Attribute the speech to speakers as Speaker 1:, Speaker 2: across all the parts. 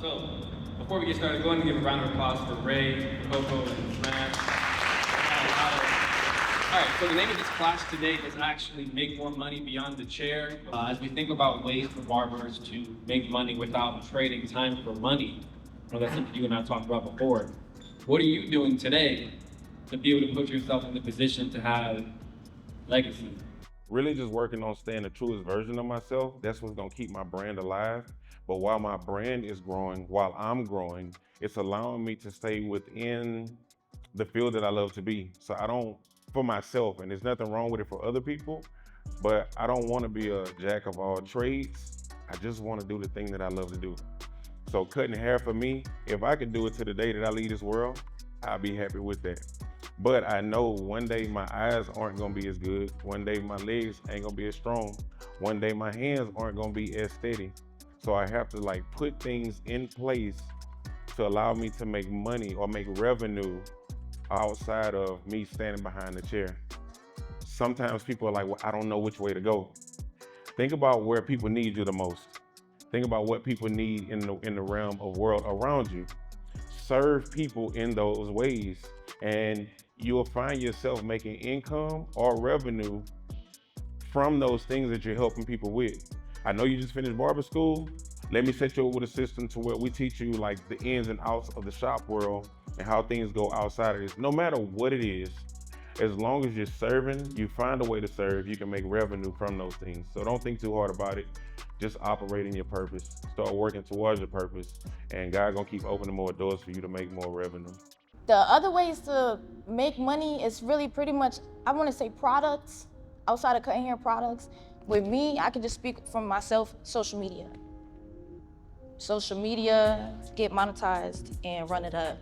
Speaker 1: So, before we get started, go ahead and give a round of applause for Ray, Coco, and Smash. All right, so the name of this class today is actually Make More Money Beyond the Chair. As we think about ways for barbers to make money without trading time for money, that's something you and I talked about before. What are you doing today to be able to put yourself in the position to have legacy?
Speaker 2: Really just working on staying the truest version of myself. That's what's gonna keep my brand alive. But while my brand is growing, while I'm growing, it's allowing me to stay within the field that I love to be. So I don't, for myself, and there's nothing wrong with it for other people, but I don't wanna be a jack of all trades. I just wanna do the thing that I love to do. So cutting hair for me, if I could do it to the day that I leave this world, I'll be happy with that. But I know one day my eyes aren't gonna be as good. One day my legs ain't gonna be as strong. One day my hands aren't gonna be as steady. So I have to put things in place to allow me to make money or make revenue outside of me standing behind the chair. Sometimes people are like, well, I don't know which way to go. Think about where people need you the most. Think about what people need in the realm of world around you. Serve people in those ways, and you'll find yourself making income or revenue from those things that you're helping people with. I know you just finished barber school. Let me set you up with a system to where we teach you the ins and outs of the shop world and how things go outside of this. No matter what it is, as long as you're serving, you find a way to serve, you can make revenue from those things. So don't think too hard about it. Just operate in your purpose. Start working towards your purpose, and God gonna keep opening more doors for you to make more revenue.
Speaker 3: The other ways to make money is really pretty much, I want to say products, outside of cutting hair products. With me, I can just speak from myself, social media. Social media, get monetized and run it up.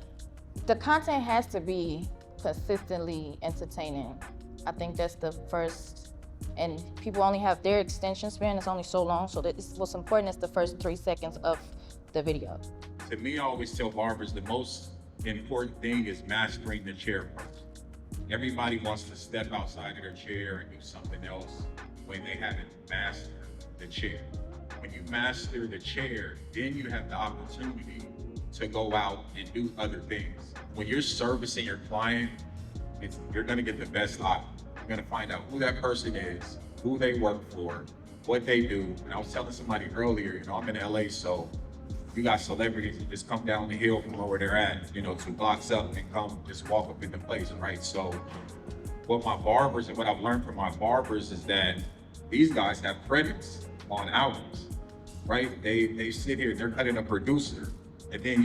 Speaker 3: The content has to be consistently entertaining. I think that's the first, and people only have their extension span, it's only so long, so what's important is the first 3 seconds of the video.
Speaker 4: To me, I always tell barbers the most important thing is mastering the chair first. Everybody wants to step outside of their chair and do something else when they haven't mastered the chair. When you master the chair, then you have the opportunity to go out and do other things. When you're servicing your client, you're gonna get the best out. You're gonna find out who that person is, who they work for, what they do. And I was telling somebody earlier, I'm in LA, so you got celebrities that just come down the hill from where they're at, 2 blocks up and come just walk up in the place, right? So what my barbers and what I've learned from my barbers is that these guys have credits on hours, right? They sit here, they're cutting a producer, and then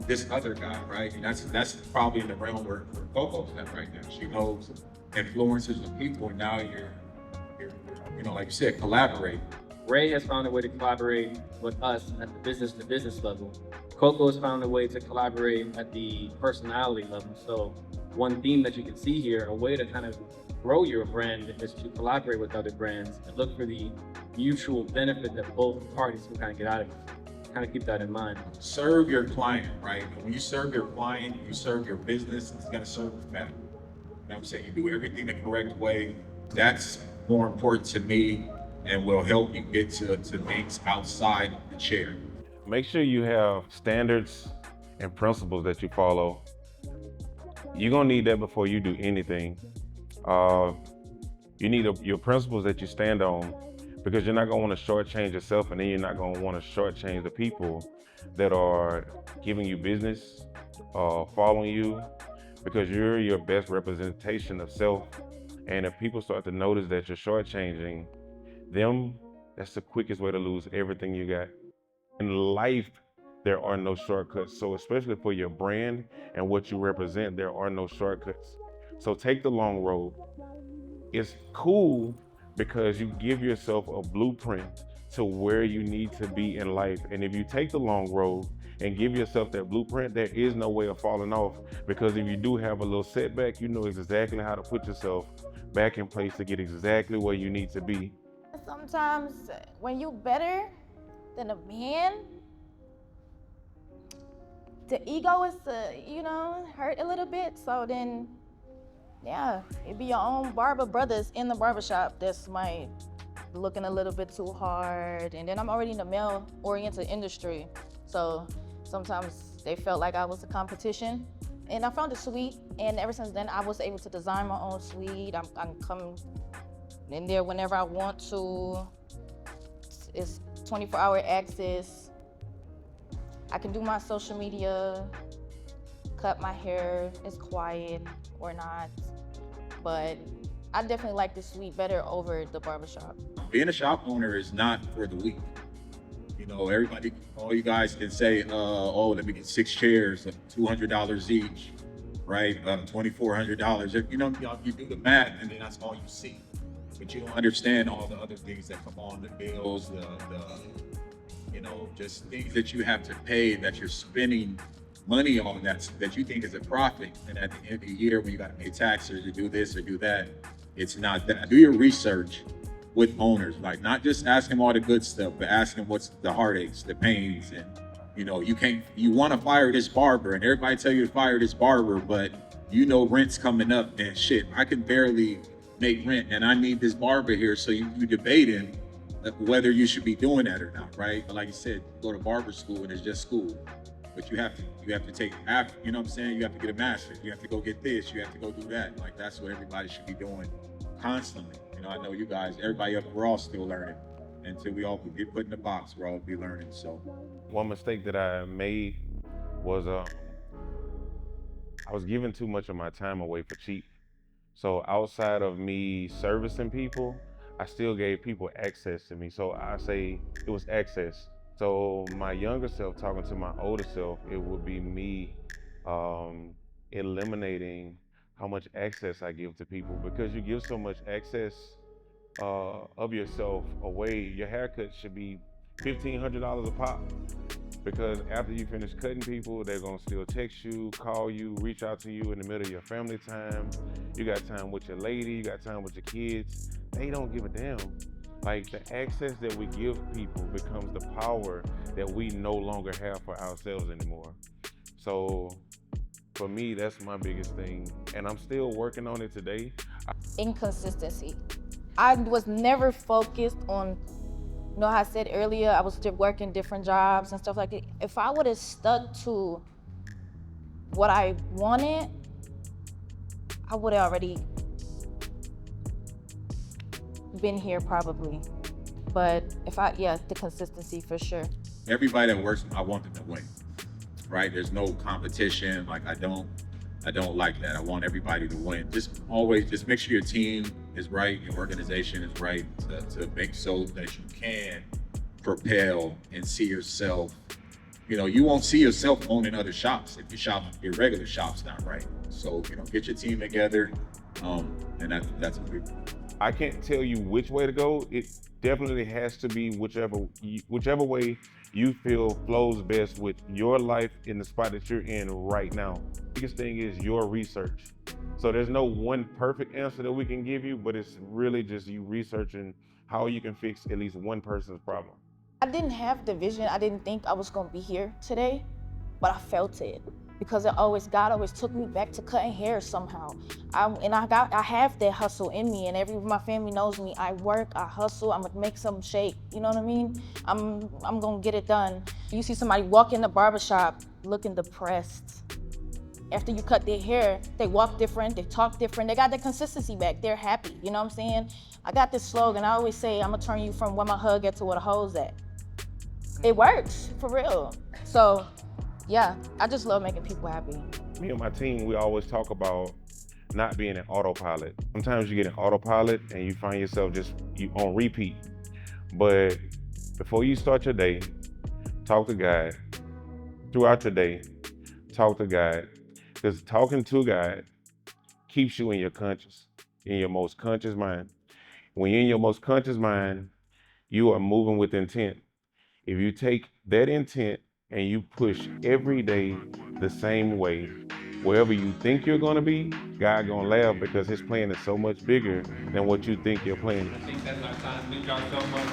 Speaker 4: this other guy, right? And that's probably in the realm where Coco's at right now. She knows influencers and people, and now you're like you said, collaborate.
Speaker 1: Ray has found a way to collaborate with us at the business-to-business level. Coco has found a way to collaborate at the personality level. So one theme that you can see here, a way to kind of grow your brand is to collaborate with other brands and look for the mutual benefit that both parties can kind of get out of it. Kind of keep that in mind.
Speaker 4: Serve your client, right? When you serve your client, you serve your business, it's gonna serve you better. You know what I'm saying? You do everything the correct way. That's more important to me and will help you get to things outside the chair.
Speaker 2: Make sure you have standards and principles that you follow. You're gonna need that before you do anything. You need your principles that you stand on, because you're not gonna wanna shortchange yourself, and then you're not gonna wanna shortchange the people that are giving you business, following you, because you're your best representation of self. And if people start to notice that you're shortchanging them, that's the quickest way to lose everything you got. In life, there are no shortcuts. So especially for your brand and what you represent, there are no shortcuts. So take the long road. It's cool because you give yourself a blueprint to where you need to be in life. And if you take the long road and give yourself that blueprint, there is no way of falling off, because if you do have a little setback, you know exactly how to put yourself back in place to get exactly where you need to be.
Speaker 3: Sometimes when you better than a man, the ego is hurt a little bit. So then, yeah, it be your own barber brothers in the barbershop that's might looking a little bit too hard. And then I'm already in the male-oriented industry. So sometimes they felt like I was a competition. And I found it sweet. And ever since then, I was able to design my own suite. I'm coming in there whenever I want to. It's 24-hour access. I can do my social media, cut my hair, it's quiet or not. But I definitely like the suite better over the barbershop.
Speaker 4: Being a shop owner is not for the weak. You know, everybody, all you guys can say, oh, let me get 6 chairs, $200 each, right? $2,400. You know, you do the math, and then that's all you see. But you don't understand all the other things that come on, the bills, the you know, just things that you have to pay, that you're spending money on, that you think is a profit. And at the end of the year, when you got to pay taxes or do this or do that, it's not that. Do your research with owners, like not just ask them all the good stuff, but ask them what's the heartaches, the pains, and you know, you want to fire this barber, and everybody tell you to fire this barber, but you know rent's coming up, and shit, I can barely make rent, and I need this barber here. So you debating whether you should be doing that or not, right? But like you said, go to barber school and it's just school, but you have to take after, you know what I'm saying? You have to get a master's, you have to go get this, you have to go do that. Like that's what everybody should be doing constantly. You know, I know you guys, everybody up, we're all still learning. Until we all get put in the box, we're all be learning. So
Speaker 2: one mistake that I made was I was giving too much of my time away for cheap. So outside of me servicing people, I still gave people access to me. So I say it was access. So my younger self talking to my older self, it would be me eliminating how much access I give to people, because you give so much access of yourself away. Your haircut should be $1,500 a pop, because after you finish cutting people, they're gonna still text you, call you, reach out to you in the middle of your family time. You got time with your lady, you got time with your kids. They don't give a damn. Like, the access that we give people becomes the power that we no longer have for ourselves anymore. So for me, that's my biggest thing, and I'm still working on it today.
Speaker 3: Inconsistency. I was never focused on, you know how I said earlier, I was just working different jobs and stuff like that. If I would have stuck to what I wanted, I would have already been here probably. But the consistency for sure.
Speaker 4: everybody that works, I want them to win, right? There's no competition. Like I don't like that. I want everybody to win. Just make sure your team is right, your organization is right, to make so that you can propel and see yourself. You know, you won't see yourself owning other shops if your regular shop's not right. So, you know, get your team together, and that's a big one.
Speaker 2: I can't tell you which way to go. It definitely has to be whichever way you feel flows best with your life in the spot that you're in right now. The biggest thing is your research. So there's no one perfect answer that we can give you, but it's really just you researching how you can fix at least one person's problem.
Speaker 3: I didn't have the vision. I didn't think I was gonna be here today, but I felt it, because God always took me back to cutting hair somehow. I have that hustle in me, and my family knows me. I work, I hustle, I'm gonna make some shake. You know what I mean? I'm gonna get it done. You see somebody walk in the barbershop looking depressed. After you cut their hair, they walk different, they talk different, they got the consistency back, they're happy, you know what I'm saying? I got this slogan, I always say, I'm gonna turn you from where my hug at to where the hoe's at. It works, for real. So, yeah, I just love making people happy.
Speaker 2: Me and my team, we always talk about not being an autopilot. Sometimes you get an autopilot and you find yourself you on repeat. But before you start your day, talk to God. Throughout your day, talk to God. Because talking to God keeps you in your most conscious mind. When you're in your most conscious mind, you are moving with intent. If you take that intent and you push every day the same way, wherever you think you're gonna be, God gonna laugh, because his plan is so much bigger than what you think your plan is.
Speaker 1: I think that's our time. Thank y'all so much.